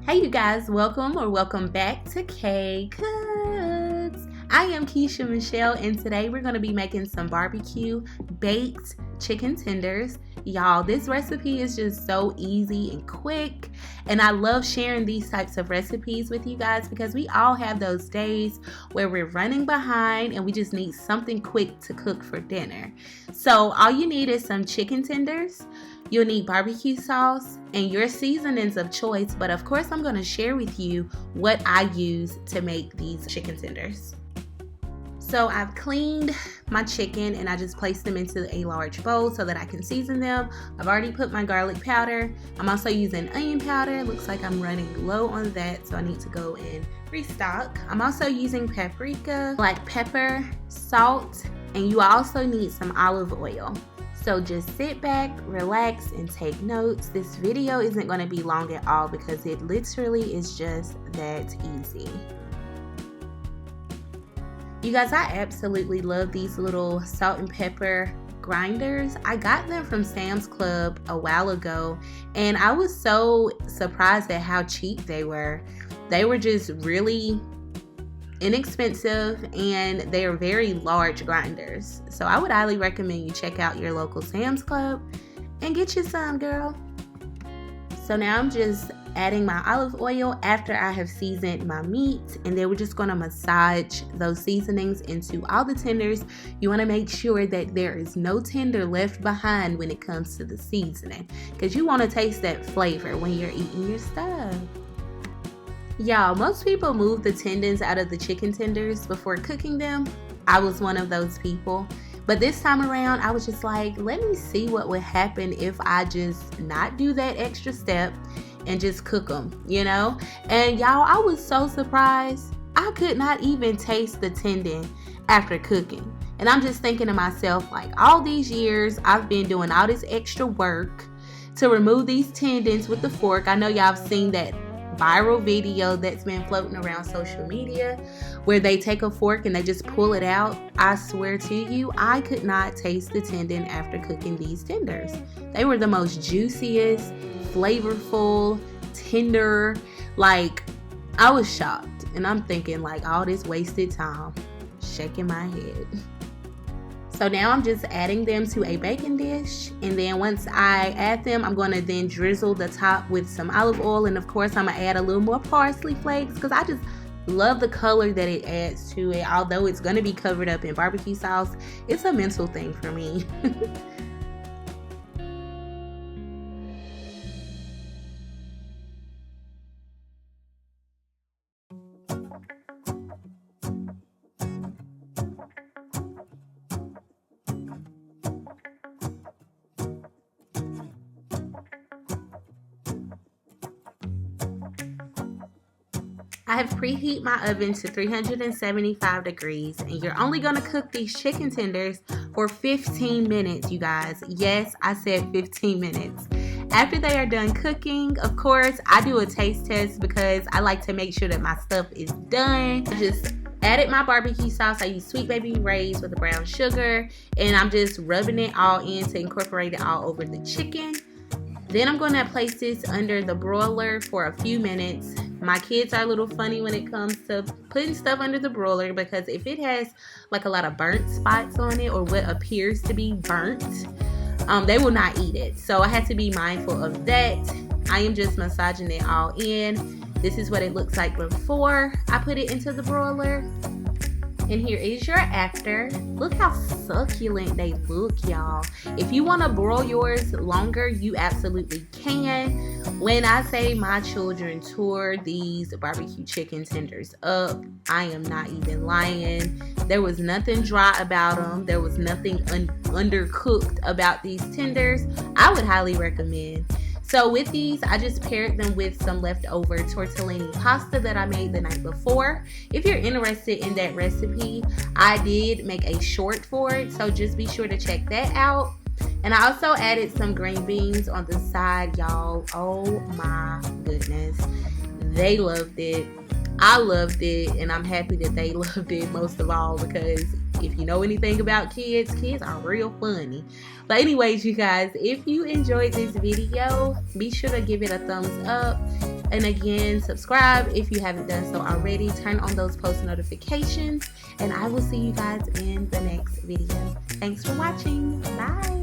Hey you guys, welcome back to Kooks. I am Keisha Michelle, and today we're going to be making some barbecue baked chicken tenders. Y'all, this recipe is just so easy and quick, and I love sharing these types of recipes with you guys because we all have those days where we're running behind and we just need something quick to cook for dinner. So all you need is some chicken tenders. You'll need barbecue sauce and your seasonings of choice, but of course I'm going to share with you what I use to make these chicken tenders. So I've cleaned my chicken and I just placed them into a large bowl so that I can season them. I've already put my garlic powder. I'm also using onion powder. Looks like I'm running low on that, so I need to go and restock. I'm also using paprika, black pepper, salt, and you also need some olive oil. So just sit back, relax, and take notes. This video isn't going to be long at all because it literally is just that easy. You guys, I absolutely love these little salt and pepper grinders. I got them from Sam's Club a while ago, and I was so surprised at how cheap they were. They were just really inexpensive, and they are very large grinders. So I would highly recommend you check out your local Sam's Club and get you some, girl. So now I'm just adding my olive oil after I have seasoned my meat, and then we're just going to massage those seasonings into all the tenders. You want to make sure that there is no tender left behind when it comes to the seasoning, because you want to taste that flavor when you're eating your stuff. Y'all, most people move the tendons out of the chicken tenders before cooking them. I was one of those people. But this time around, I was just like, let me see what would happen if I just not do that extra step and just cook them, you know? And y'all, I was so surprised. I could not even taste the tendon after cooking. And I'm just thinking to myself, like, all these years, I've been doing all this extra work to remove these tendons with the fork. I know y'all have seen that viral video that's been floating around social media where they take a fork and they just pull it out. I swear to you, I could not taste the tendon after cooking these tenders. They were the most juiciest, flavorful, tender. Like, I was shocked, and I'm thinking, like, all this wasted time, shaking my head. So now I'm just adding them to a baking dish, and then once I add them, I'm going to then drizzle the top with some olive oil, and of course I'm going to add a little more parsley flakes because I just love the color that it adds to it. Although it's going to be covered up in barbecue sauce, it's a mental thing for me. I have preheated my oven to 375 degrees, and you're only going to cook these chicken tenders for 15 minutes, you guys. Yes, I said 15 minutes. After they are done cooking, of course, I do a taste test because I like to make sure that my stuff is done. I just added my barbecue sauce. I use Sweet Baby Ray's with the brown sugar, and I'm just rubbing it all in to incorporate it all over the chicken. Then I'm going to place this under the broiler for a few minutes. My kids are a little funny when it comes to putting stuff under the broiler because if it has like a lot of burnt spots on it or what appears to be burnt, they will not eat it. So I had to be mindful of that. I am just massaging it all in. This is what it looks like before I put it into the broiler. And here is your after. Look how succulent they look, y'all. If you want to broil yours longer, you absolutely can. When I say my children tore these barbecue chicken tenders up, I am not even lying. There was nothing dry about them. There was nothing undercooked about these tenders. I would highly recommend. So with these, I just paired them with some leftover tortellini pasta that I made the night before. If you're interested in that recipe, I did make a short for it, so just be sure to check that out. And I also added some green beans on the side, y'all. Oh my goodness. They loved it. I loved it, and I'm happy that they loved it most of all because if you know anything about kids, kids are real funny. But anyways, you guys, if you enjoyed this video, be sure to give it a thumbs up. And again, subscribe if you haven't done so already. Turn on those post notifications, and I will see you guys in the next video. Thanks for watching. Bye.